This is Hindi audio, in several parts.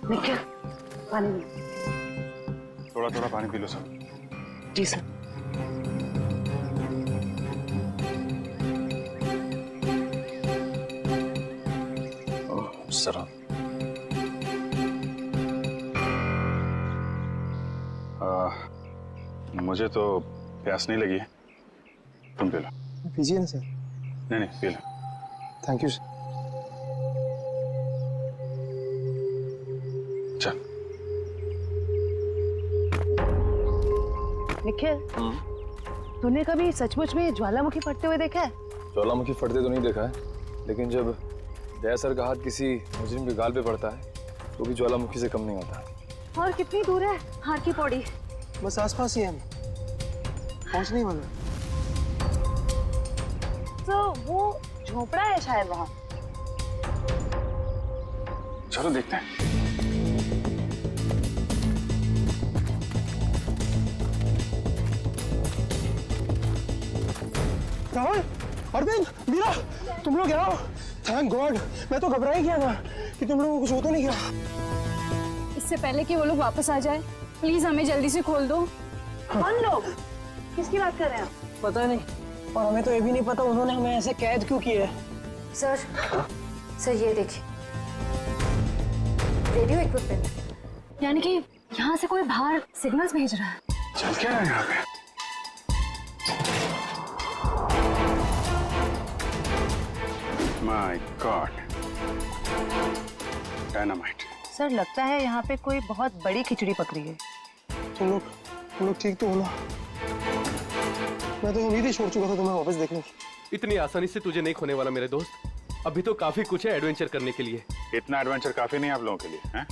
निखिल, पानी लो। थोड़ा थोड़ा पानी पी लो सब। जी सर। सर मुझे तो प्यास नहीं लगी है, तुम पी लो। पीजिए ना सर। नहीं नहीं P low. Thank you sir. चल। निखिल, तूने कभी सचमुच में ज्वालामुखी फटते हुए देखा है? ज्वालामुखी फटते तो नहीं देखा है, लेकिन जब दया सर का हाथ किसी मुजरिम के गाल पे पड़ता है तो भी ज्वालामुखी से कम नहीं होता। और कितनी दूर है हार की पौड़ी? बस आसपास ही है, हम पहुंचने वाला। तो वो झोपड़ा है शायद वहाँ। चलो देखते हैं। राहुल, अरविंद, मीरा, तुम लोग यहाँ हो? थैंक गॉड, मैं तो घबरा ही गया था कि तुम लोगों को कुछ हो तो नहीं गया। इससे पहले कि वो लोग वापस आ जाए, प्लीज हमें जल्दी से खोल दो। कौन लोग? किसकी बात कर रहे हैं आप? पता नहीं, और हमें तो ये भी नहीं पता उन्होंने हमें ऐसे कैद क्यों किया है। सर, ये देखिए, रेडियो इक्विपमेंट। यानी कि यहाँ से कोई बाहर सिग्नल्स भेज रहा है। चल क्या है यहाँ पे? My God, dynamite. सर लगता है यहाँ पे कोई बहुत बड़ी खिचड़ी पकड़ी है। तुम लोग ठीक तो हो ना? मैं तो उम्मीद ही छोड़ चुका था तुम्हें वापस देखने की। इतनी आसानी से तुझे नहीं खोने वाला मेरे दोस्त। अभी तो काफी कुछ है एडवेंचर करने के लिए। इतना एडवेंचर काफी नहीं आप लोगों के लिए, हैं?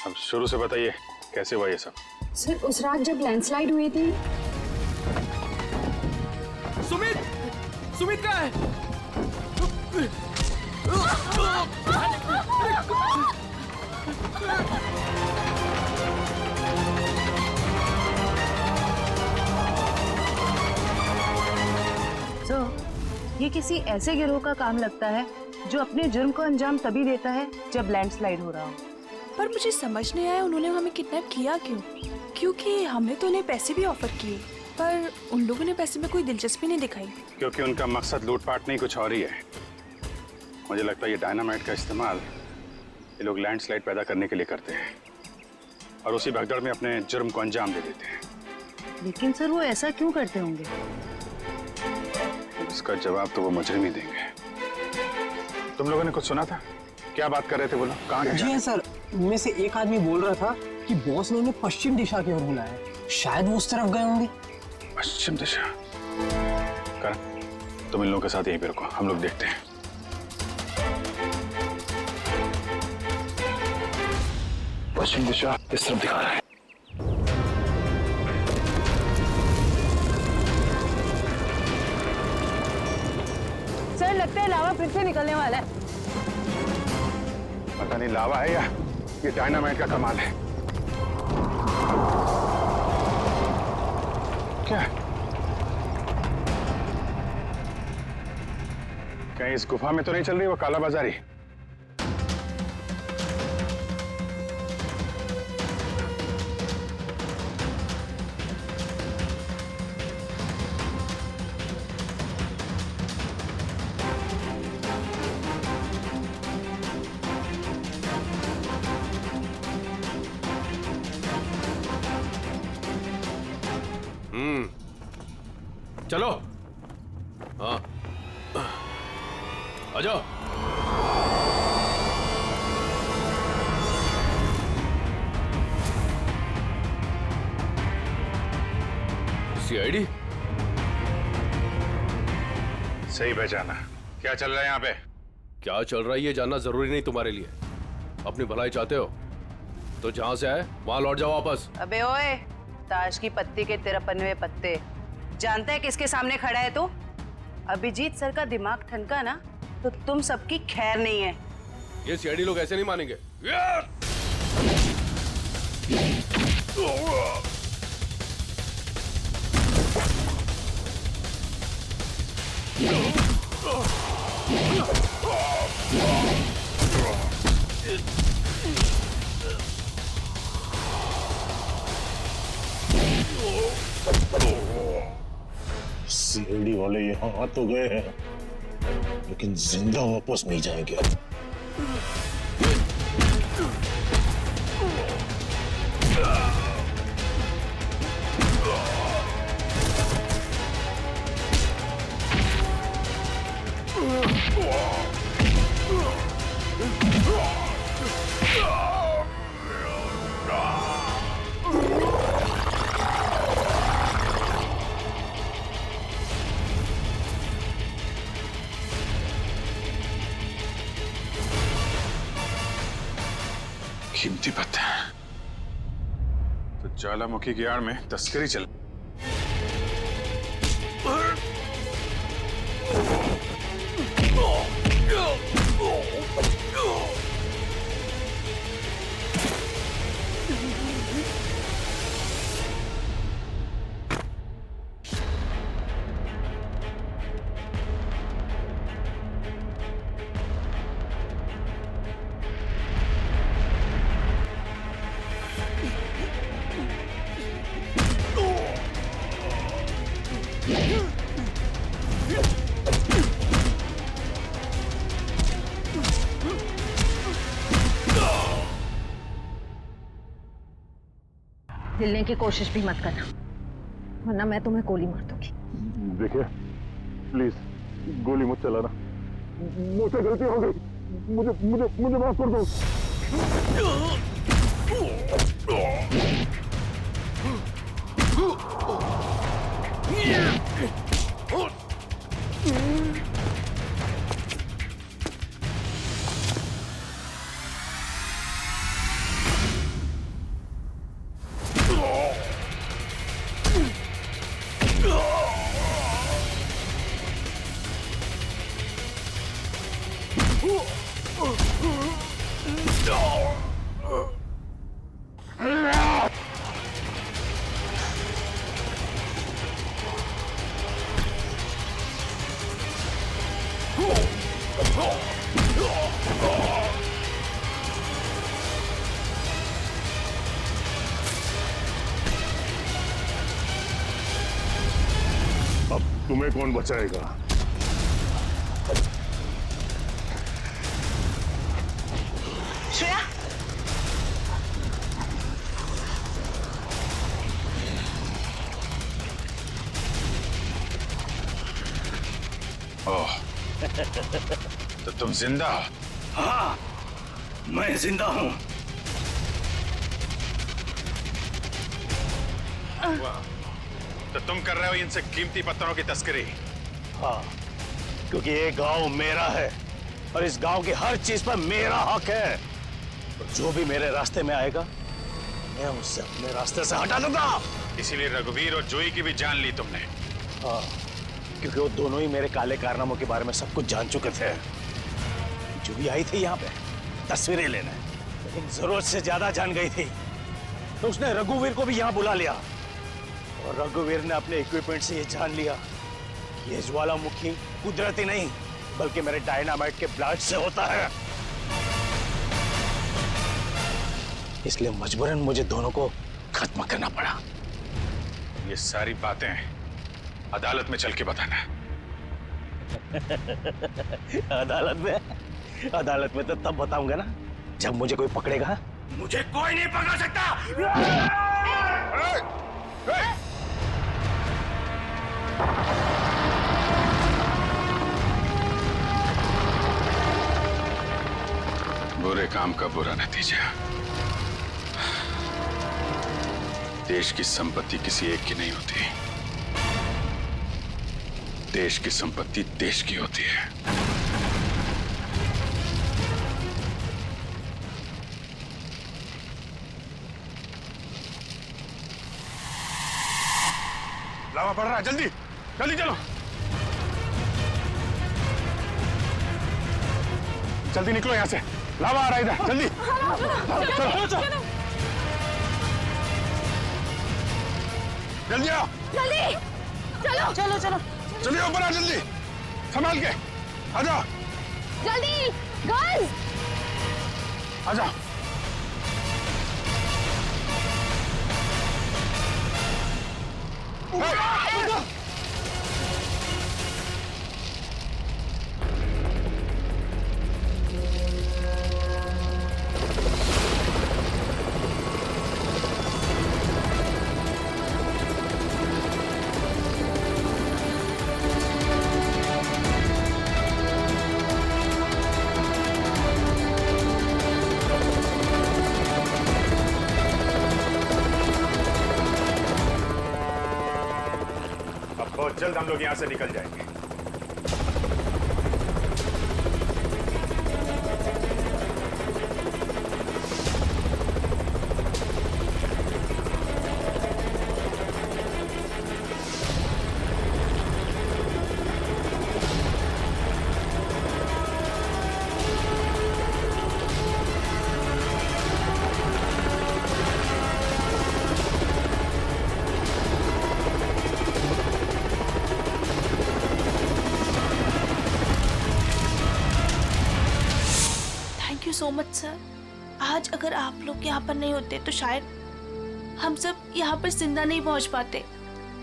अब शुरू से बताइए कैसे हुआ ये सब? सर, उस रात जब लैंडस्लाइड हुई थी। सुमित कहाँ है? तो ये किसी ऐसे गिरोह का काम लगता है जो अपने जुर्म को अंजाम तभी देता है जब लैंडस्लाइड हो रहा हो। पर मुझे समझ नहीं आया उन्होंने हमें किडनैप किया क्यों? क्योंकि हमने तो उन्हें पैसे भी ऑफर किए, पर उन लोगों ने पैसे में कोई दिलचस्पी नहीं दिखाई। क्योंकि उनका मकसद लूटपाट नहीं कुछ और ही है। मुझे लगता है ये डायनामाइट का इस्तेमाल ये लोग लैंडस्लाइड पैदा करने के लिए करते हैं और उसी भगदड़ में अपने जुर्म को अंजाम दे देते हैं। लेकिन सर वो ऐसा क्यों करते होंगे? इसका जवाब तो वो मुजरिम ही देंगे। तुम लोगों ने कुछ सुना था? क्या बात कर रहे थे बोलो? कहाँ गए? जी हाँ सर, उनमें से एक आदमी बोल रहा था कि बॉस ने उन्हें पश्चिम दिशा की ओर बुलाया है। शायद वो उस तरफ गए होंगे। पश्चिम दिशा? करण, तुम इन लोगों के साथ यहीं पे रुको, हम लोग देखते हैं। पश्चिम दिशा इस तरफ दिखा रहा है। सर लगता है लावा फिर से निकलने वाला है। पता नहीं लावा है या ये डायनामाइट का कमाल है। क्या कहीं इस गुफा में तो नहीं चल रही वो काला बाजारी? चलो। हाँ, आ जाओ। सीआईडी सही पहचाना। क्या चल रहा है यहाँ पे? क्या चल रहा है ये जानना जरूरी नहीं तुम्हारे लिए। अपनी भलाई चाहते हो तो जहां से आए वहां लौट जाओ वापस। अबे ओए, ताश की पत्ती के 53 पत्ते। जानता है किसके सामने खड़ा है तू? अभिजीत सर का दिमाग ठनका ना तो तुम सबकी खैर नहीं है। ये सीआईडी लोग ऐसे नहीं मानेंगे। सीआईडी वाले यहाँ आ तो गए हैं, लेकिन जिंदा वापस नहीं जाएंगे। कीमती पत्थर तो ज्वालामुखी की आड़ में तस्करी चल। हिलने की कोशिश भी मत करना, वरना मैं तुम्हें गोली मार दूंगी। देखिए प्लीज गोली मत चलाना, मुझसे गलती हो गई, मुझे मुझे मुझे माफ कर दो। अब तुम्हें कौन बचाएगा? श्रेया, ओह, तो तुम जिंदा हो? हाँ, मैं जिंदा हूं। तो तुम कर रहे हो इनसे कीमती पत्थरों की तस्करी? हाँ, क्योंकि ये गांव मेरा है और इस गांव की हर चीज पर मेरा हक है। और जो भी मेरे रास्ते में आएगा, मैं उससे अपने रास्ते से हटा दूंगा। इसीलिए रघुवीर और जोई की भी जान ली तुमने? हाँ, क्योंकि वो दोनों ही मेरे काले कारनामों के बारे में सब कुछ जान चुके थे। जो भी आई थी यहाँ पे तस्वीरें लेने, लेकिन जरूरत से ज्यादा जान गई थी, तो उसने रघुवीर को भी यहाँ बुला लिया। और रघुवीर ने अपने इक्विपमेंट से ये जान लिया कि ये ज्वालामुखी कुदरती नहीं, बल्कि मेरे डायनामाइट के ब्लास्ट से होता है। इसलिए मजबूरन मुझे दोनों को खत्म करना पड़ा। ये सारी बातें अदालत में चल के बताना। अदालत में तो तब बताऊंगा ना, जब मुझे कोई पकड़ेगा। मुझे कोई नहीं पकड़ सकता। बुरे काम का बुरा नतीजा। देश की संपत्ति किसी एक की नहीं होती, देश की संपत्ति देश की होती है। लावा पड़ रहा है, जल्दी जल्दी चलो, जल्दी निकलो यहाँ से, लावा आ रहा है इधर, जल्दी चलो चलो जल्दी आओ, जल्दी चलो चलो चलो जल्दी ऊपर आ, जल्दी संभाल के आ जाओ, जल्दी गर्ल्स आ जाओ, अब बहुत जल्द हम लोग यहाँ से निकल जाएंगे। Thank you so much sir. आज अगर आप लोग यहाँ पर नहीं होते तो शायद हम सब यहाँ पर जिंदा नहीं पहुँच पाते।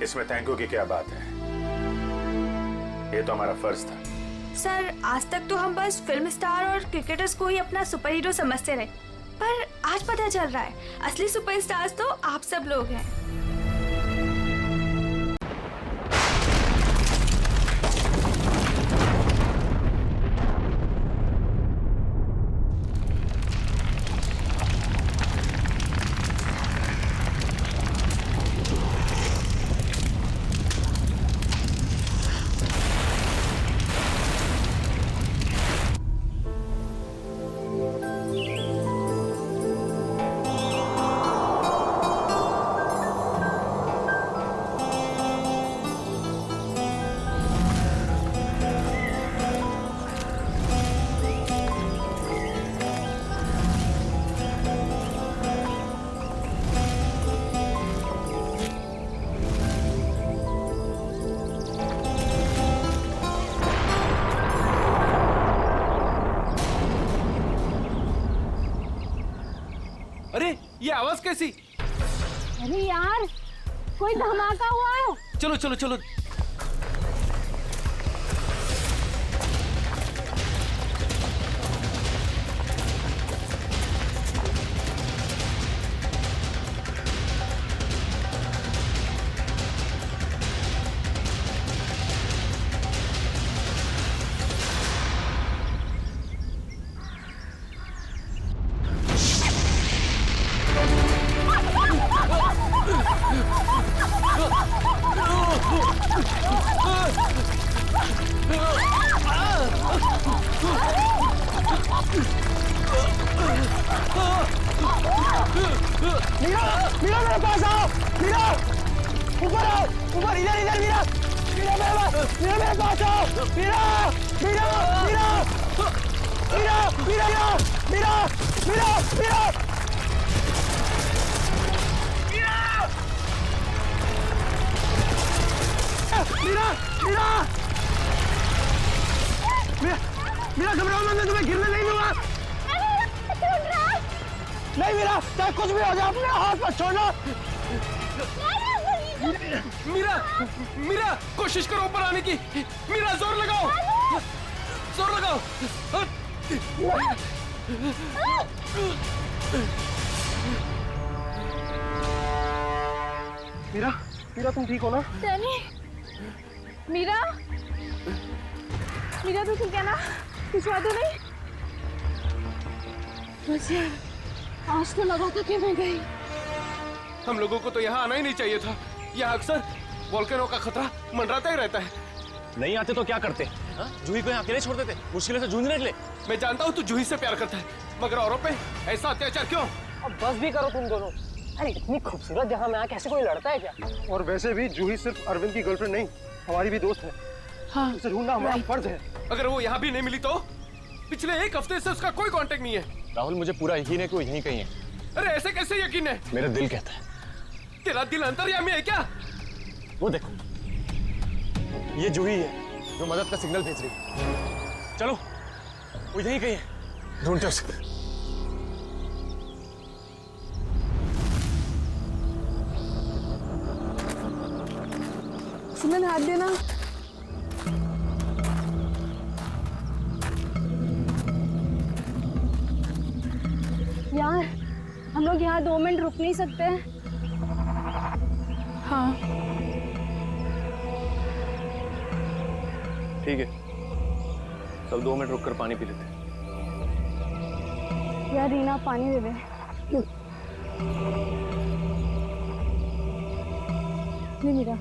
इसमें थैंक यू की क्या बात है, ये तो हमारा फर्ज था। सर आज तक तो हम बस फिल्म स्टार और क्रिकेटर्स को ही अपना सुपर हीरो समझते रहे, पर आज पता चल रहा है असली सुपरस्टार्स तो आप सब लोग हैं। अरे ये आवाज कैसी? अरे यार, कोई धमाका हुआ है। चलो चलो चलो। मीरा, मीरा मेरे पास आओ, मीरा, ऊपर आओ, ऊपर इधर इधर मीरा, मीरा मेरे पास आओ, मीरा, मीरा, मीरा, मीरा, मीरा, मीरा, मीरा, मीरा, मीरा, मीरा, मीरा, मीरा घबराओ मत, मैं तुम्हें गिरने नहीं दूंगा। नहीं मीरा, चाहे कुछ भी हो जाए अपने हाथ पर छोड़ना। मीरा, मीरा कोशिश करो ऊपर आने की। मीरा जोर लगाओ, जोर लगाओ। मीरा, मीरा तुम ठीक हो ना? डैनी, मीरा, मीरा तो ठीक है ना? कुछ हुआ तो नहीं? बस यार, आज तो लगा था कि मैं गई। हम लोगों को तो यहाँ आना ही नहीं चाहिए था। यहाँ अक्सर वोल्केनो का खतरा मंडराता ही रहता है। नहीं आते तो क्या करते? जूही को यहाँ अकेले छोड़ देते, मुश्किलों से जूझने के लिए। मैं जानता हूँ तू जूही से प्यार करता है, मगर औरों पे ऐसा अत्याचार क्यों? अब बस भी करो तुम दोनों। अरे इतनी खूबसूरत जगह में आके ऐसे कोई लड़ता है क्या? और वैसे भी जूही सिर्फ अरविंद की गर्लफ्रेंड नहीं, हमारी भी दोस्त है। हाँ, उसे ढूंढना हमारा फर्ज है। अगर वो यहाँ भी नहीं मिली तो? पिछले एक हफ्ते से उसका कोई कांटेक्ट नहीं है। राहुल मुझे पूरा यकीन है कि वो यहीं कहीं है। अरे ऐसे कैसे यकीन है? मेरा दिल कहता है। तेरा दिल अंतर्यामी है क्या? वो देखो, ये जूही है जो मदद का सिग्नल भेज रही है। चलो, वो यहीं कहीं है, ढूंढते उसे। सुमित हाथ देना। यार हम लोग यहाँ 2 मिनट रुक नहीं सकते हैं? हाँ ठीक है, सब 2 मिनट रुक कर पानी पी लेते हैं। यार रीना पानी दे दे। ये मेरा।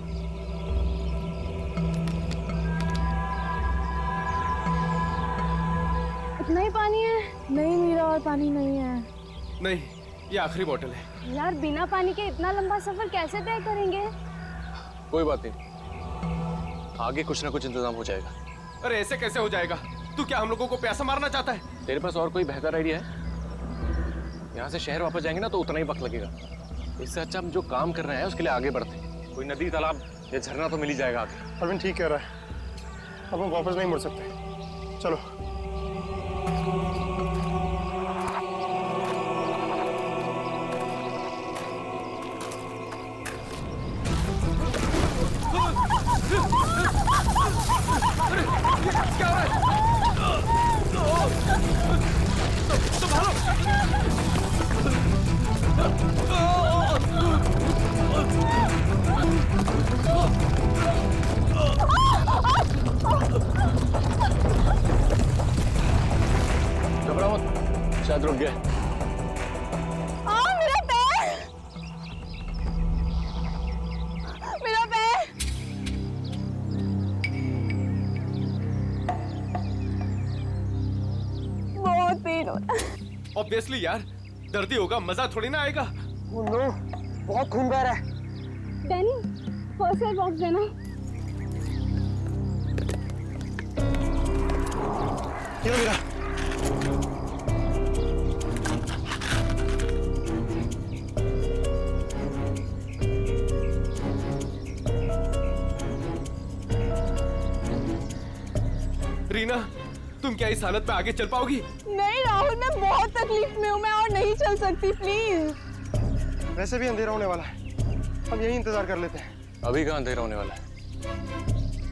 इतना ही पानी है? नहीं मीरा, और पानी नहीं है। नहीं, ये आखिरी बोतल है। यार बिना पानी के इतना लंबा सफर कैसे तय करेंगे? कोई बात नहीं, आगे कुछ ना कुछ इंतजाम हो जाएगा। अरे ऐसे कैसे हो जाएगा? तू क्या हम लोगों को प्यासा मारना चाहता है? तेरे पास और कोई बेहतर आइडिया है? यहाँ से शहर वापस जाएंगे ना तो उतना ही वक्त लगेगा। इससे अच्छा हम जो काम कर रहे हैं उसके लिए आगे बढ़ते हैं। कोई नदी, तालाब या झरना तो मिल ही जाएगा आगे। अरविंद ठीक कह रहा है, अब हम वापस नहीं मुड़ सकते। चलो। क्या हो रहा है? घबराओ मत, शायद रुक गया। मेरा पैर, मेरा पैर। बहुत पेन हो रहा है। ऑब्वियसली यार, दर्द ही होगा, मजा थोड़ी ना आएगा। नो, बहुत खून बह रहा है। डैनी, फर्स्ट एड बॉक्स देना। ये लो मीरा। रीना, तुम क्या इस हालत में आगे चल पाओगी? नहीं राहुल, मैं बहुत तकलीफ में हूँ, मैं और नहीं चल सकती, प्लीज। वैसे भी अंधेरा होने वाला है, हम यही इंतजार कर लेते हैं। अभी कहाँ अंधेरा होने वाला है?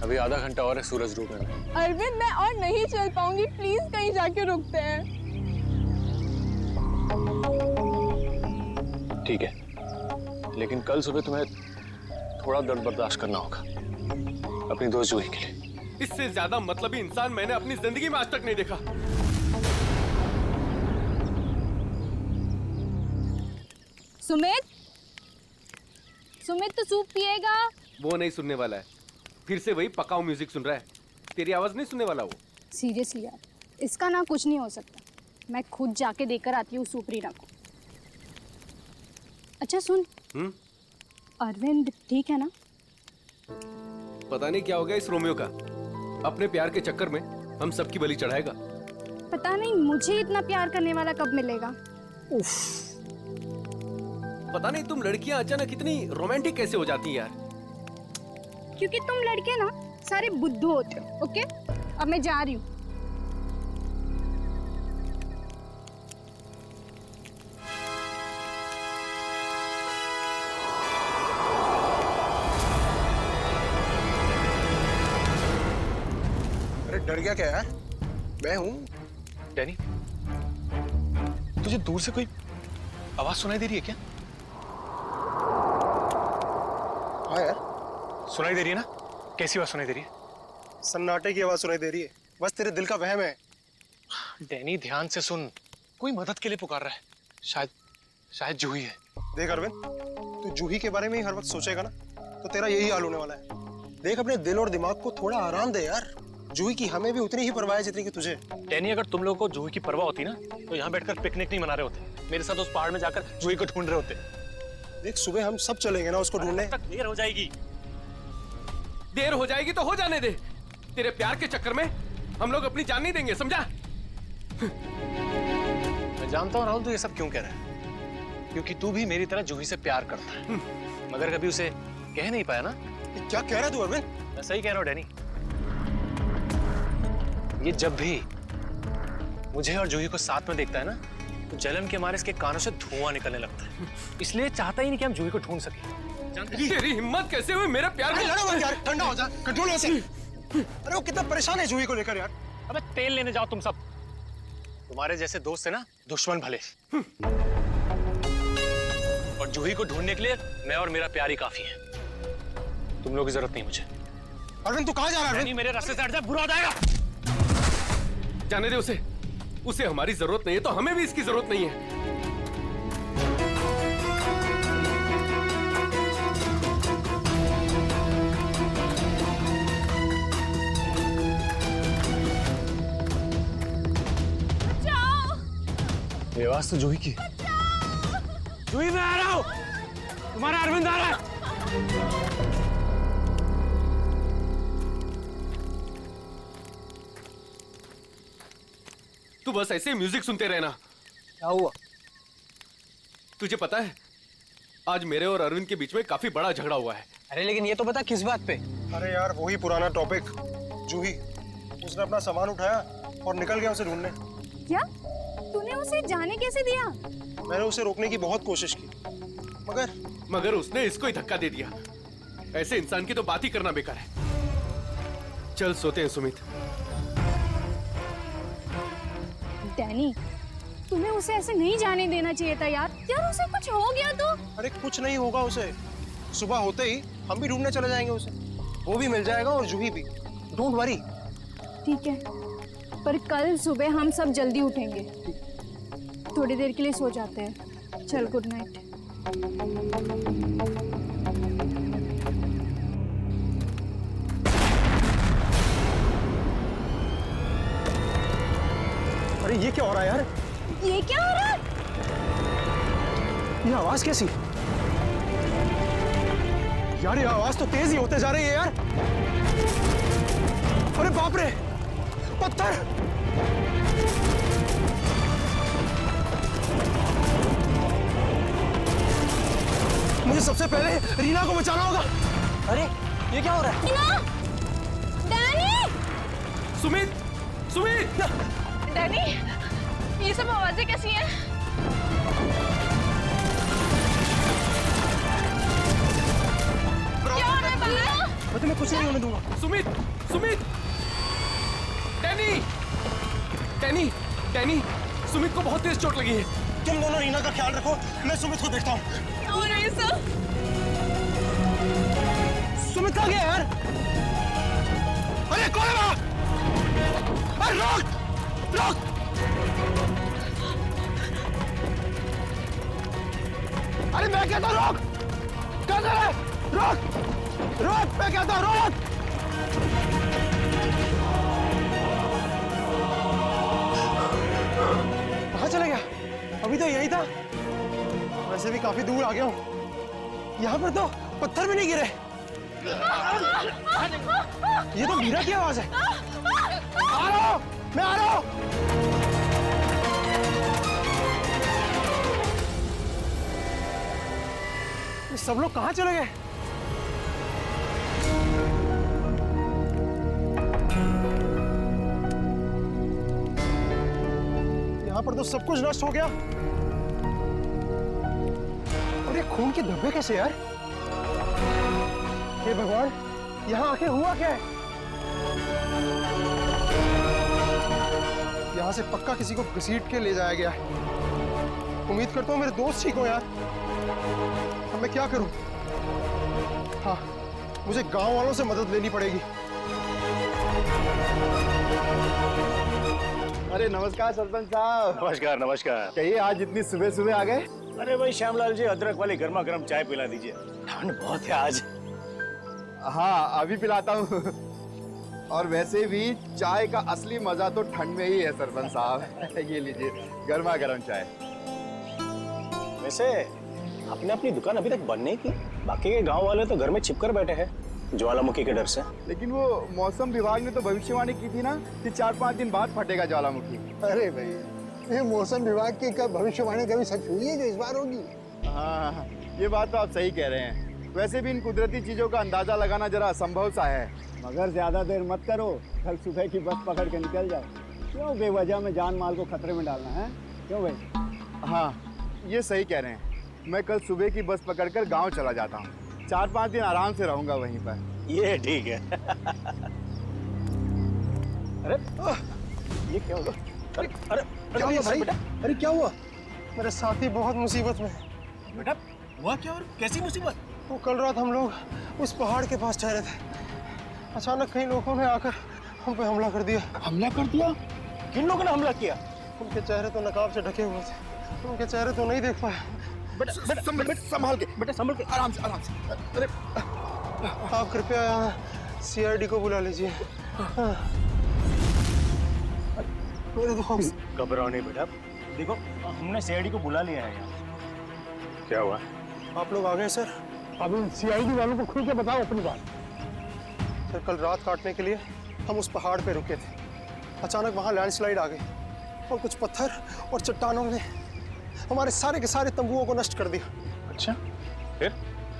अभी आधा घंटा और है सूरज डूबने में। अरविंद मैं और नहीं चल पाऊंगी, प्लीज कहीं जाके रुकते हैं। ठीक है, लेकिन कल सुबह तुम्हें थोड़ा दर्द बर्दाश्त करना होगा अपनी दोस्त जूही के लिए। इससे ज्यादा मतलबी इंसान मैंने अपनी जिंदगी में आज तक नहीं देखा। सुमित, सुमित तो सूप पिएगा? वो नहीं सुनने वाला है, फिर से वही पकाऊ म्यूजिक सुन रहा है। तेरी आवाज नहीं सुनने वाला वो। सीरियसली यार, इसका ना कुछ नहीं हो सकता। मैं खुद जाके देकर आती हूँ सूप रीना को। अच्छा सुन, अरविंद ठीक है ना? पता नहीं क्या हो गया इस रोमियो का, अपने प्यार के चक्कर में हम सबकी बलि चढ़ाएगा। पता नहीं मुझे इतना प्यार करने वाला कब मिलेगा। उफ। पता नहीं तुम लड़कियां अचानक इतनी रोमांटिक कैसे हो जाती हैं यार। क्योंकि तुम लड़के ना सारे बुद्धू होते हो। ओके, अब मैं जा रही हूँ। अरे डर गया क्या यार? मैं हूँ। डैनी, तुझे दूर से कोई आवाज सुनाई दे रही है क्या? हाँ यार, सुनाई दे रही है ना? कैसी आवाज सुनाई दे रही है? सन्नाटे की आवाज सुनाई दे रही है। बस तेरे दिल का वहम है। डैनी ध्यान से सुन, कोई मदद के लिए पुकार रहा है। शायद जूही है। देख अरविंद, तू जूही के बारे में ही हर वक्त सोचेगा ना तो तेरा यही हाल होने वाला है। देख अपने दिल और दिमाग को थोड़ा आराम दे यार। जूही की हमें भी उतनी ही परवाह है जितनी कि तुझे। डैनी, अगर तुम लोगों को जूही की परवाह होती ना तो यहाँ बैठकर पिकनिक नहीं मना रहे होते, मेरे साथ उस पहाड़ में जाकर जूही को ढूंढ रहे होते। देख सुबह हम सब चलेंगे ना उसको ढूंढने। तक देर हो जाएगी। देर हो जाएगी तो हो जाने दे। तेरे प्यार के चक्कर में हम लोग अपनी जान नहीं देंगे, समझा? मैं जानता हूँ राहुल तू ये सब क्यों कह रहा है, क्योंकि तू भी मेरी तरह जूही से प्यार करता है, मगर कभी उसे कह नहीं पाया ना। क्या कह रहा है तू अरविंद? मैं सही कह रहा हूँ डैनी। ये जब भी मुझे और जूही को साथ में देखता है ना तो जलन के मारे इसके कानों से धुआं निकलने लगता है। इसलिए चाहता ही नहीं कि हम जूही को ढूंढ सके। तेरी हिम्मत कैसे हुई मेरे प्यार में? लड़ो मत यार, ठंडा हो जा, कंट्रोल हो से। अरे वो कितना परेशान है जूही को लेकर यार। अबे तेल लेने जाओ तुम सब। तुम्हारे जैसे दोस्त है ना, दुश्मन भले। और जूही को ढूंढने के लिए मैं और मेरा प्यार ही काफी है। तुम लोगों की जरूरत नहीं मुझे। अरविंद तू कहाँ जा रहा है? नहीं, मेरे रास्ते से हट जा, बुरा हो जाएगा। जाने दे उसे। उसे हमारी जरूरत नहीं है तो हमें भी इसकी जरूरत नहीं है। ये आवाज तो जूही की। जूही मैं आ रहा हूँ, तुम्हारा अरविंद आ रहा है। तू बस ऐसे ही म्यूजिक सुनते रहना। क्या हुआ? तुझे पता है आज मेरे और अरविंद के बीच में काफी बड़ा झगड़ा हुआ है। अरे लेकिन ये तो बता किस बात पे? अरे यार वही पुराना टॉपिक। जूही, उसने अपना सामान उठाया और निकल गया उसे ढूंढने। क्या तूने उसे जाने कैसे दिया? मैंने उसे रोकने की बहुत कोशिश की, मगर उसने इसको ही धक्का दे दिया। ऐसे इंसान की तो बात ही करना बेकार है। चल सोते हैं सुमित। डैनी, तुम्हें उसे ऐसे नहीं जाने देना चाहिए था यार। यार उसे कुछ हो गया तो? अरे कुछ नहीं होगा उसे। सुबह होते ही हम भी ढूंढने चले जाएंगे उसे। वो भी मिल जाएगा और जूही भी। Don't worry. ठीक है, पर कल सुबह हम सब जल्दी उठेंगे। थोड़ी देर के लिए सो जाते हैं। चल गुड नाइट। अरे ये क्या हो रहा है यार? ये क्या हो रहा है? ये आवाज कैसी? यार ये आवाज तो तेज ही होते जा रही है यार। अरे बाप रे, पत्थर! मुझे सबसे पहले रीना को बचाना होगा। अरे ये क्या हो रहा है? डैनी! सुमित, सुमित! डैनी, ये सब आवाजें कैसी हैं? क्या हो रहा है बाहर? मैं तुम्हें कुछ नहीं होने दूंगा। Sumit, Sumit! Danny, Danny, Danny! Sumit को बहुत तेज चोट लगी है। तुम दोनों रीना का ख्याल रखो, मैं सुमित को देखता हूँ। और ये सब? सुमित कहाँ गया यार? अरे कौन है वहाँ? अरे रोक! रोक! अरे मैं कहता हूँ रोक! क्या कर रहा है? रोक! रोक! मैं कहता हूँ रोक! कहाँ चले गया? अभी तो यही था। वैसे भी काफी दूर आ गया हूँ। यहाँ पर तो पत्थर भी नहीं गिरे। ये तो मीरा की आवाज है। आ रहा हूँ, मैं आ रहा हूँ। ये सब लोग कहाँ चले गए? यहाँ पर तो सब कुछ नष्ट हो गया। और ये खून के धब्बे कैसे यार? हे भगवान, यहाँ आके हुआ क्या है? यहाँ से पक्का किसी को घसीट के ले जाया गया है। उम्मीद करता हूँ मेरे दोस्त ठीक हो यार। अब मैं क्या करूँ? हाँ, मुझे गांव वालों से मदद लेनी पड़ेगी। अरे नमस्कार सरपंच साहब। नमस्कार नमस्कार। कहिए आज इतनी सुबह सुबह आ गए? अरे भाई श्यामलाल जी, अदरक वाली गर्मा गर्म चाय पिला दीजिए। ठंड बहुत है आज। हाँ अभी पिलाता हूँ। और वैसे भी चाय का असली मजा तो ठंड में ही है सरपंच साहब। ये लीजिए गर्मा गर्म चाय। वैसे आपने अपनी दुकान अभी तक बंद नहीं की? बाकी के गांव वाले तो घर में छिपकर बैठे हैं ज्वालामुखी के डर से। लेकिन वो मौसम विभाग ने तो भविष्यवाणी की थी ना कि 4-5 दिन बाद फटेगा ज्वालामुखी। अरे भाई, ये मौसम विभाग की कब भविष्यवाणी कभी सच हुई है जो इस बार होगी? हाँ ये बात तो आप सही कह रहे हैं। वैसे भी इन कुदरती चीजों का अंदाजा लगाना जरा असंभव सा है। मगर ज्यादा देर मत करो, कल सुबह की बस पकड़ के निकल जाओ। क्यों बेवजह में जान माल को खतरे में डालना है? क्यों भाई? हाँ ये सही कह रहे हैं। मैं कल सुबह की बस पकड़कर गांव चला जाता हूँ। 4-5 दिन आराम से रहूंगा वहीं पर। ये ठीक है। अरे ये क्या हुआ? अरे अरे क्या हुआ भाई? अरे क्या हुआ? मेरे साथी बहुत मुसीबत में है। बेटा हुआ क्या और कैसी मुसीबत? वो कल रात हम लोग उस पहाड़ के पास ठहरे थे, अचानक कई लोगों ने आकर हम पे हमला कर दिया। हमला कर दिया? किन लोगों ने हमला किया? उनके चेहरे तो नकाब से ढके हुए थे, उनके चेहरे तो नहीं देख पाए। बेटा संभाल के, बेटा संभल के, आराम से आराम से। अरे आप कृपया सीआईडी को बुला लीजिए। मेरे दोस्त। घबराओ नहीं बेटा, देखो हमने सीआईडी को बुला लिया है यहाँ। क्या हुआ? आप लोग आ गए सर? अभी सीआईडी वालों को खुल के बताओ अपनी बात। सर कल रात काटने के लिए हम उस पहाड़ पे रुके थे, अचानक वहाँ लैंडस्लाइड आ गई और कुछ पत्थर और चट्टानों ने हमारे सारे के सारे तंबुओं को नष्ट कर दिया। अच्छा फिर?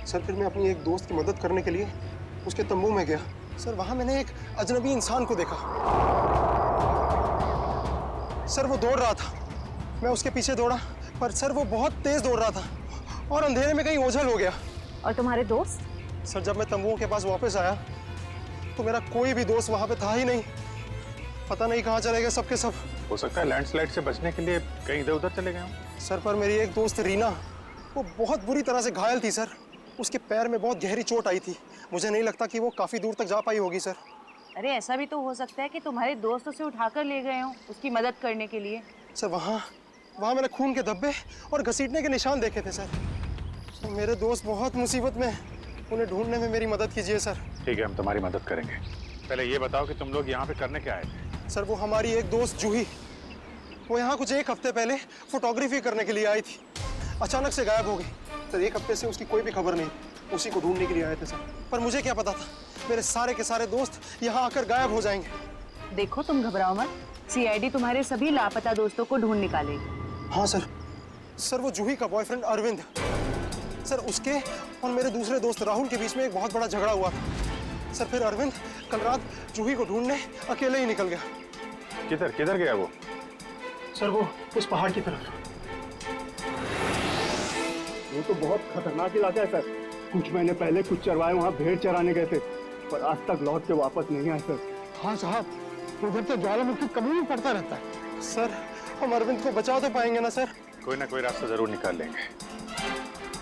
सर फिर मैं अपनी एक दोस्त की मदद करने के लिए उसके तंबू में गया। सर वहाँ मैंने एक अजनबी इंसान को देखा। सर वो दौड़ रहा था, मैं उसके पीछे दौड़ा, पर सर वो बहुत तेज दौड़ रहा था और अंधेरे में कहीं ओझल हो गया। और तुम्हारे दोस्त? सर जब मैं तंबुओं के पास वापस आया तो मेरा कोई भी दोस्त वहाँ पे था ही नहीं। पता नहीं कहाँ चले गए सबके सब। हो सकता है लैंडस्लाइड से बचने के लिए कहीं इधर उधर चले गए हों। सर पर मेरी एक दोस्त रीना, वो बहुत बुरी तरह से घायल थी सर। उसके पैर में बहुत गहरी चोट आई थी, मुझे नहीं लगता कि वो काफ़ी दूर तक जा पाई होगी सर। अरे ऐसा भी तो हो सकता है कि तुम्हारे दोस्त उसे उठाकर ले गए हों उसकी मदद करने के लिए। सर वहाँ मैंने खून के धब्बे और घसीटने के निशान देखे थे सर। मेरे दोस्त बहुत मुसीबत में हैं, उन्हें ढूंढने में मेरी मदद कीजिए सर। ठीक है, हम तुम्हारी मदद करेंगे। पहले ये बताओ कि तुम लोग यहाँ पे करने क्या आए थे? सर वो हमारी एक दोस्त जूही, वो यहाँ कुछ 1 हफ्ते पहले फोटोग्राफी करने के लिए आई थी, अचानक से गायब हो गई। सर 1 हफ्ते से उसकी कोई भी खबर नहीं, उसी को ढूंढने के लिए आए थे सर। पर मुझे क्या पता था मेरे सारे के सारे दोस्त यहाँ आकर गायब हो जाएंगे। देखो तुम घबराओ मत, सीआईडी तुम्हारे सभी लापता दोस्तों को ढूंढ निकालेगी। हाँ सर। सर वो जूही का बॉयफ्रेंड अरविंद, सर उसके और मेरे दूसरे दोस्त राहुल के बीच में एक बहुत बड़ा झगड़ा हुआ था। सर फिर अरविंद कल रात जूही को ढूंढने अकेले ही निकल गया। किधर गया वो? सर वो उस पहाड़ की तरफ। वो तो बहुत खतरनाक इलाका है सर। कुछ महीने पहले कुछ चरवाहे वहाँ भेड़ चराने गए थे, पर आज तक लौट के वापस नहीं आए सर। हाँ साहब, उधर तो ज्वालामुखी कभी भी पड़ता रहता है। सर हम अरविंद को बचा तो पाएंगे ना सर? कोई ना कोई रास्ता जरूर निकाल लेंगे।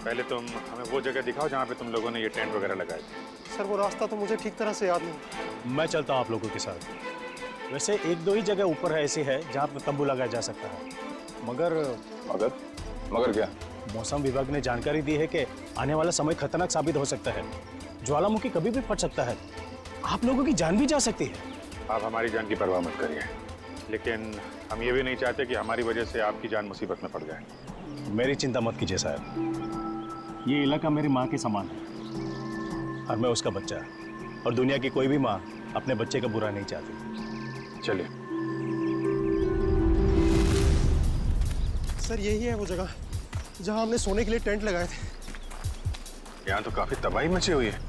पहले तुम हमें वो जगह दिखाओ जहाँ पे तुम लोगों ने ये टेंट वगैरह लगाए थे। सर वो रास्ता तो मुझे ठीक तरह से याद नहीं। मैं चलता हूँ आप लोगों के साथ। वैसे 1-2 ही जगह ऊपर है ऐसी है जहाँ पे तंबू लगाया जा सकता है, मगर क्या? मौसम विभाग ने जानकारी दी है कि आने वाला समय खतरनाक साबित हो सकता है। ज्वालामुखी कभी भी फट सकता है, आप लोगों की जान भी जा सकती है। आप हमारी जान की परवाह मत करिए, लेकिन हम ये भी नहीं चाहते कि हमारी वजह से आपकी जान मुसीबत में पड़ जाए। मेरी चिंता मत कीजिए साहब, ये इलाका मेरी माँ के समान है और मैं उसका बच्चा, और दुनिया की कोई भी माँ अपने बच्चे का बुरा नहीं चाहती। चलिए। सर यही है वो जगह जहाँ हमने सोने के लिए टेंट लगाए थे। यहाँ तो काफी तबाही मची हुई है,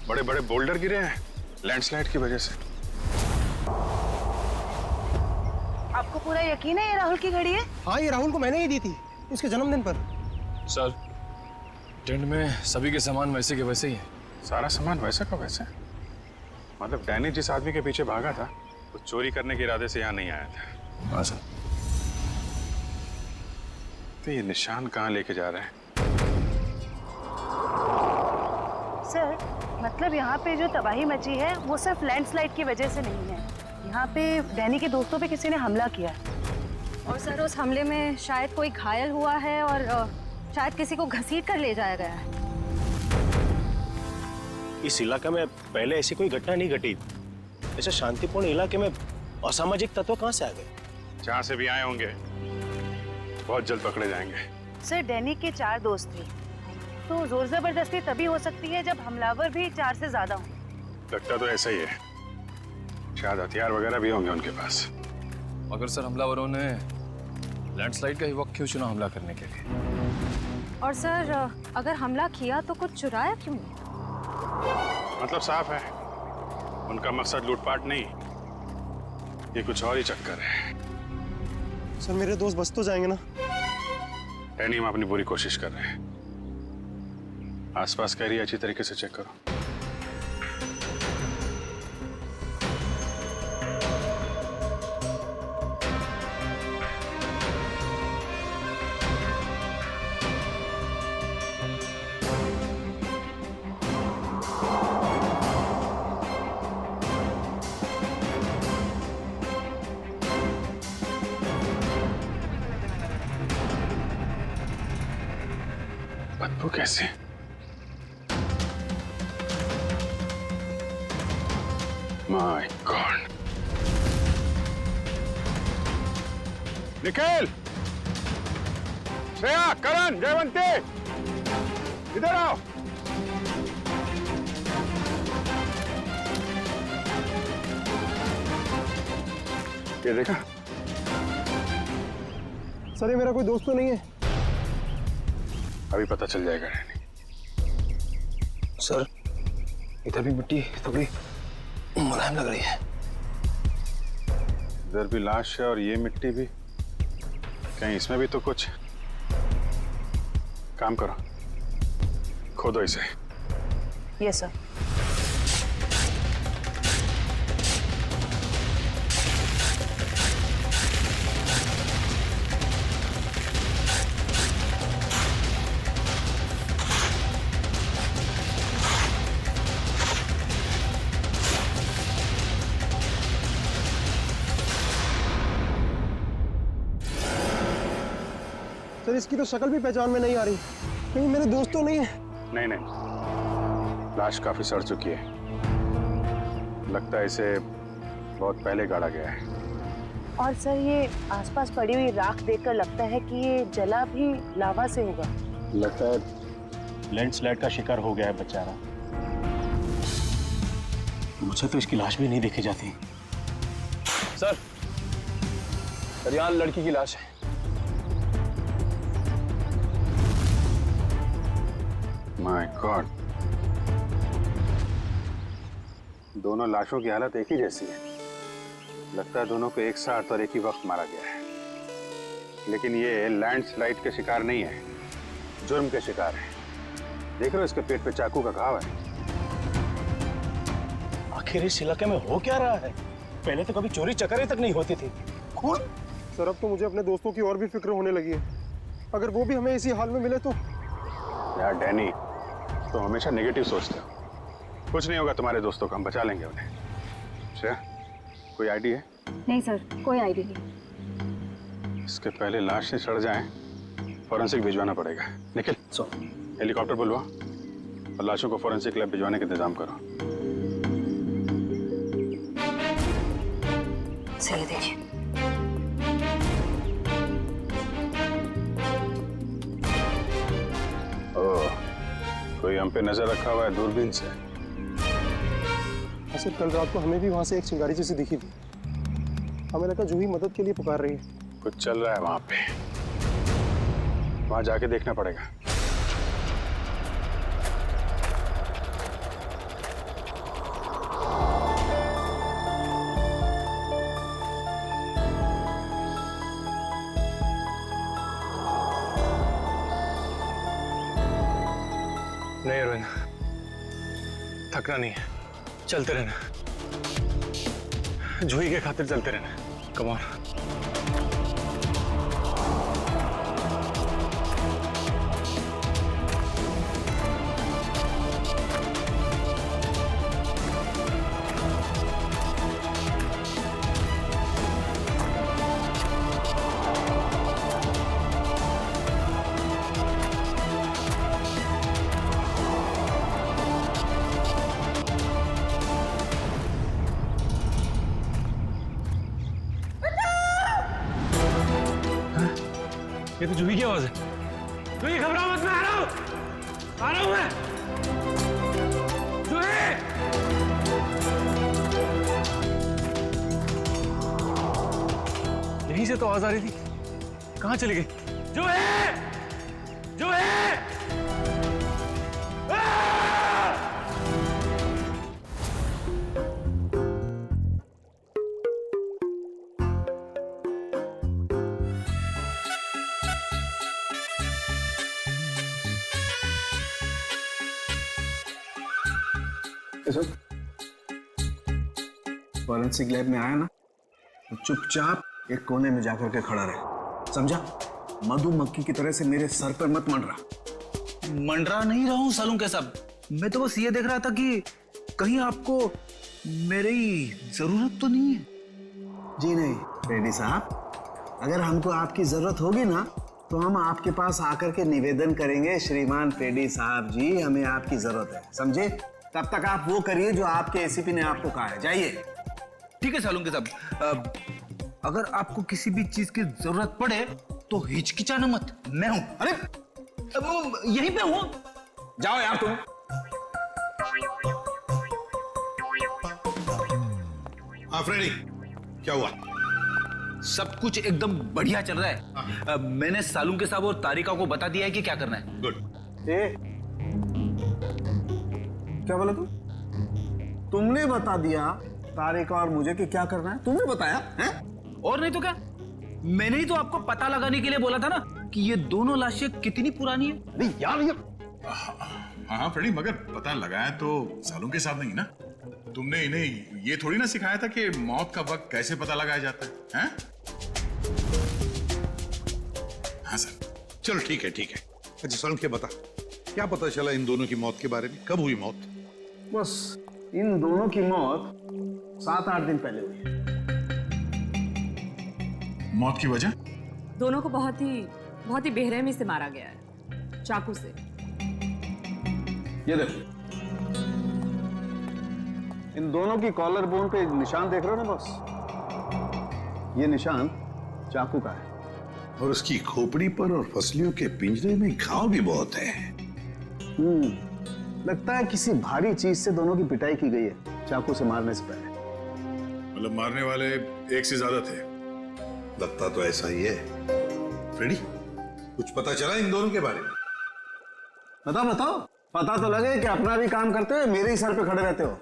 बड़े बड़े बोल्डर गिरे हैं लैंडस्लाइड की वजह से। आपको पूरा यकीन है ये राहुल की घड़ी है? हाँ ये राहुल को मैंने ही दी थी उसके जन्मदिन पर। सर टेंट में सभी के सामान वैसे के वैसे ही है। सारा सामान वैसा का वैसा? मतलब डैनी जिस आदमी के पीछे भागा था वो चोरी करने के इरादे से यहाँ नहीं आया था? हाँ सर। तो ये निशान कहाँ लेके जा रहे हैं? सर मतलब यहाँ पे जो तबाही मची है वो सिर्फ लैंडस्लाइड की वजह से नहीं है, यहाँ पे डैनी के दोस्तों पे किसी ने हमला किया है। और सर उस हमले में शायद कोई घायल हुआ है और शायद किसी को घसीट कर ले जाया गया है। इस इलाके में पहले ऐसी कोई घटना नहीं घटी। ऐसे शांतिपूर्ण इलाके में असामाजिक तत्व कहाँ से आ गए? जहाँ से भी आए होंगे बहुत जल्द पकड़े जाएंगे। सर डैनी के 4 दोस्त थे, तो जोर जबरदस्ती तभी हो सकती है जब हमलावर भी 4 से ज्यादा हों। लगता तो ऐसा ही है, शायद हथियार वगैरह भी होंगे उनके पास। मगर सर हमलावरों ने लैंडस्लाइड का ही वक्त क्यों चुना हमला करने के लिए? और सर अगर हमला किया तो कुछ चुराया क्यों नहीं? मतलब साफ है, उनका मकसद लूटपाट नहीं, ये कुछ और ही चक्कर है। सर मेरे दोस्त बच तो जाएंगे ना? डैनी हम अपनी पूरी कोशिश कर रहे हैं, आसपास का एरिया अच्छी तरीके से चेक करो। बदबू कैसे? My God! निखिल, श्रेया, करण, जयवंती, इधर आओ। ये देखा? सर ये मेरा कोई दोस्त तो नहीं है। अभी पता चल जाएगा रैनी। सर इधर भी मिट्टी थोड़ी मुलायम लग रही है। इधर भी लाश है और ये मिट्टी भी। कहीं इसमें भी तो कुछ। काम करो, खोदो इसे। Yes sir. सर इसकी तो शक्ल भी पहचान में नहीं आ रही। कहीं मेरे दोस्त तो नहीं है? नहीं नहीं, लाश काफी सड़ चुकी है। लगता है इसे बहुत पहले गाड़ा गया है। और सर ये आसपास पड़ी हुई राख देखकर लगता है कि ये जला भी लावा से होगा। लगता है लैंडस्लाइड का शिकार हो गया है बेचारा। मुझे तो इसकी लाश भी नहीं देखी जाती। सर यहाँ लड़की की लाश है। माय गॉड, दोनों लाशों की हालत एक ही जैसी है। लगता है दोनों को एक साथ और एक ही वक्त मारा गया है। लेकिन ये लैंडस्लाइड के शिकार नहीं है, जुर्म के शिकार है। देख रहे हो इसके पेट पे चाकू का घाव है। आखिर इस इलाके में हो क्या रहा है? पहले तो कभी चोरी चकारी तक नहीं होती थी। खून? सर अब तो मुझे अपने दोस्तों की और भी फिक्र होने लगी है। अगर वो भी हमें इसी हाल में मिले तो। यार डैनी, तो हमेशा नेगेटिव सोचते हो। कुछ नहीं होगा तुम्हारे दोस्तों को, हम बचा लेंगे उन्हें। श्रेया, कोई आईडी है? नहीं सर, कोई आईडी नहीं। इसके पहले लाश से सड़ जाए, फॉरेंसिक भिजवाना पड़ेगा। निखिल, हेलीकॉप्टर बुलवा और लाशों को फॉरेंसिक लैब भिजवाने का इंतजाम करो। सही देखिए। ओह, कोई हम पे नजर रखा हुआ है दूरबीन से। सर कल रात को हमें भी वहां से एक चिंगारी जैसी दिखी थी। हमें लगा जूही मदद के लिए पुकार रही है। कुछ चल रहा है वहां पे, वहां जाके देखना पड़ेगा। नहीं रोहिन, थकना नहीं है, चलते रहना। जूही के खातिर चलते रहना। Come on. ये तो जूही की आवाज है। जूही घबराओ मत, मैं आ रहा हूं, आ रहा हूं मैं। जूही! यहीं से तो आवाज आ रही थी, कहां चली गई? जूही! जूही! फॉरेंसिक लैब में आया ना तो चुपचाप एक कोने में जाकर के खड़ा रहे, समझा? मधुमक्खी की तरह से मेरे सर पर मत मंडरा। मंडरा नहीं रहा हूं सालून के साहब, मैं तो बस ये देख रहा था कि कहीं आपको मेरी जरूरत तो नहीं है। जी नहीं रेड्डी साहब, अगर हमको आपकी जरूरत होगी ना तो हम आपके पास आकर के निवेदन करेंगे, श्रीमान रेड्डी साहब जी हमें आपकी जरूरत है, समझे? तब तक आप वो करिए जो आपके एसीपी ने आपको कहा है, जाइए। ठीक है सालून के साहब, अगर आपको किसी भी चीज की जरूरत पड़े तो हिचकिचाना मत, मैं हूं। अरे यहीं पे हूं, जाओ यार तुम। हाँ फ्रेडी, क्या हुआ? सब कुछ एकदम बढ़िया चल रहा है। मैंने सालून के साहब और तारिका को बता दिया है कि क्या करना है। गुड। क्या बोला तुमने बता दिया तारिका और मुझे कि क्या करना है? तुमने बताया है? और नहीं तो क्या, मैंने ही तो आपको पता लगाने के लिए बोला था ना कि ये दोनों लाशें कितनी पुरानी है। नहीं यार ये हाँ फ्रेडी, मगर पता लगाया तो सालों के साथ नहीं ना। तुमने इन्हें ये थोड़ी ना सिखाया था कि मौत का वक्त कैसे पता लगाया जाता है, हैं? हाँ सर, चलो ठीक है ठीक है। अच्छा सालों के बता, क्या पता चला इन दोनों की मौत के बारे में? कब हुई मौत? बस इन दोनों की मौत 7-8 दिन पहले हुई। मौत की वजह? दोनों को बहुत ही बेरहमी से मारा गया है, चाकू से। ये देखो, इन दोनों की कॉलर बोन पे निशान देख रहे हो ना बॉस? ये निशान चाकू का है। और उसकी खोपड़ी पर और फसलियों के पिंजरे में घाव भी बहुत है। लगता है किसी भारी चीज से दोनों की पिटाई की गई है चाकू से मारने से पहले। मतलब मारने वाले एक से ज्यादा थे? लगता तो ऐसा ही है। फ्रेडी, कुछ पता चला इन दोनों के बारे में? बताओ, पता तो लगे कि अपना भी काम करते हो, मेरे ही सर पे खड़े रहते हो।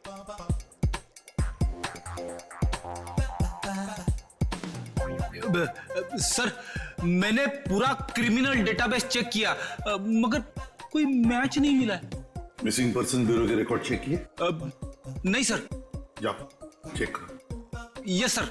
सर, मैंने पूरा क्रिमिनल डेटाबेस चेक किया, मगर कोई मैच नहीं मिला है। मिसिंग पर्सन ब्यूरो के रिकॉर्ड चेक किए? नहीं सर। जाओ चेक करो। Yes sir.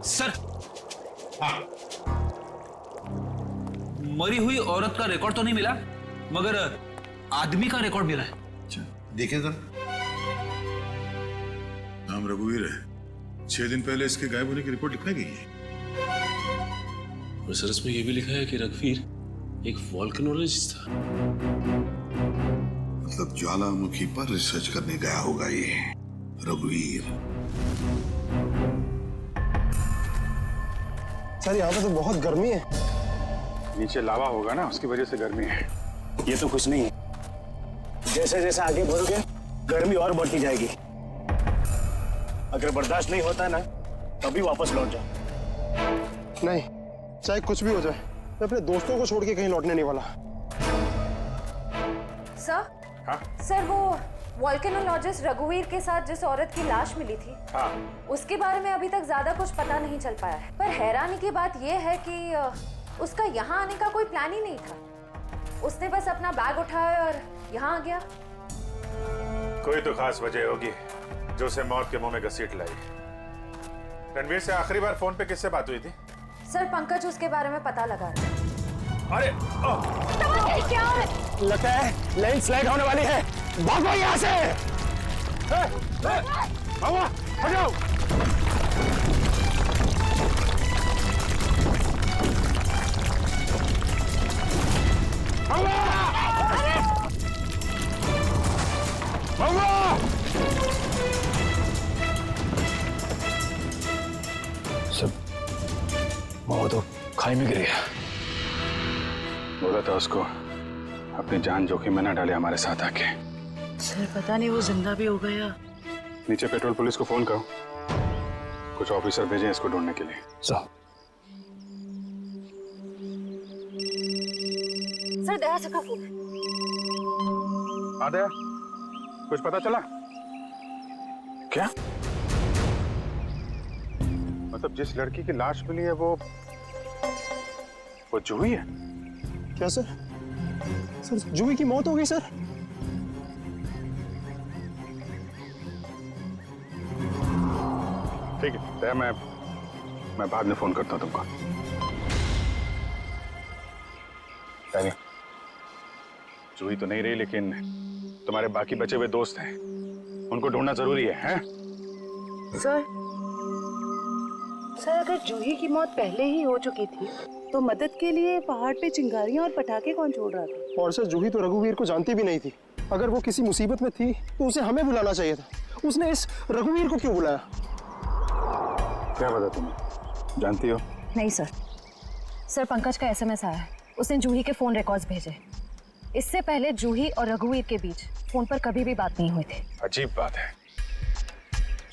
सर, हाँ, मरी हुई औरत का रिकॉर्ड तो नहीं मिला, मगर आदमी का रिकॉर्ड मिला है। अच्छा देखिए जरा। नाम रघुवीर है। 6 दिन पहले इसके गायब होने की रिपोर्ट लिखाई गई है। और सर इसमें यह भी लिखा है कि रघुवीर एक वोल्केनोलॉजिस्ट था। मतलब ज्वालामुखी पर रिसर्च करने गया होगा ये रघुवीर। सर यहाँ पे तो बहुत गर्मी है। नीचे लावा होगा ना, उसकी वजह से गर्मी है। ये तो कुछ नहीं है, जैसे जैसे आगे बढ़ोगे गर्मी और बढ़ती जाएगी। अगर बर्दाश्त नहीं होता है ना तभी वापस लौट जाओ। नहीं, चाहे कुछ भी हो जाए, मैं अपने दोस्तों को छोड़ के कहीं लौटने नहीं वाला। सर? हाँ? सर, वो वोल्केनोलॉजिस्ट रघुवीर के साथ जिस औरत की लाश मिली थी, हाँ। उसके बारे में अभी तक ज्यादा कुछ पता नहीं चल पाया है। पर हैरानी की बात यह है कि उसका यहाँ आने का कोई प्लान ही नहीं था। उसने बस अपना बैग उठाया और यहाँ आ गया। कोई तो खास वजह होगी जो उसे मौत के मुंह में घसीट लाई। रणवीर से आखिरी बार फोन पे किससे बात हुई थी? सर, पंकज उसके बारे में पता लगा रहा है। अरे क्या है? लगता है लैंडस्लाइड होने वाली है। भागो यहाँ से। हटाओ। सब वो तो खाई में गिर गया। बोला था उसको अपनी जान जोखिम में न डाले हमारे साथ आके। सर पता नहीं वो जिंदा भी हो गया। नीचे पेट्रोल पुलिस को फोन करो, कुछ ऑफिसर भेजें इसको ढूंढने के लिए। सर दया सर का फोन। हाँ दया, कुछ पता चला क्या? मतलब जिस लड़की की लाश मिली है वो जूही है? क्या सर? सर जूही की मौत हो गई सर? ठीक है दया, मैं बाद में फोन करता हूँ तुमको। डैनी, जूही तो नहीं रही, लेकिन तुम्हारे बाकी बचे हुए दोस्त हैं, उनको ढूंढना जरूरी है, हैं? सर अगर जूही की मौत पहले ही हो चुकी थी तो मदद के लिए पहाड़ पे चिंगारियां और पटाखे कौन छोड़ रहा था? और सर जूही तो रघुवीर को जानती भी नहीं थी। अगर वो किसी मुसीबत में थी तो उसे हमें बुलाना चाहिए था। उसने इस रघुवीर को क्यों बुलाया? क्या पता तुम्हें, जानती हो? नहीं सर। सर पंकज का एसएमएस आया है, उसने जूही के फोन रिकॉर्ड्स भेजे। इससे पहले जूही और रघुवीर के बीच फोन पर कभी भी बात नहीं हुई थी। अजीब बात है,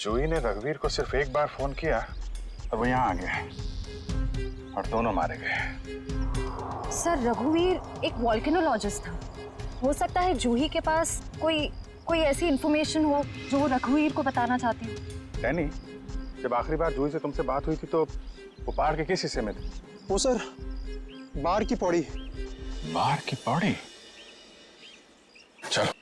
जूही ने रघुवीर को सिर्फ एक बार फोन किया और वो यहाँ आ गया और दोनों मारे गए। सर रघुवीर एक वॉल्केनोलॉजिस्ट था, हो सकता है जूही के पास कोई ऐसी इंफॉर्मेशन हो जो वो रघुवीर को बताना चाहती हो। डैनी, जब आखिरी बार जूही से तुमसे बात हुई थी तो वो पहाड़ के किस हिस्से में थे? वो सर बाहर की पौड़ी। बाहर की पौड़ी? चलो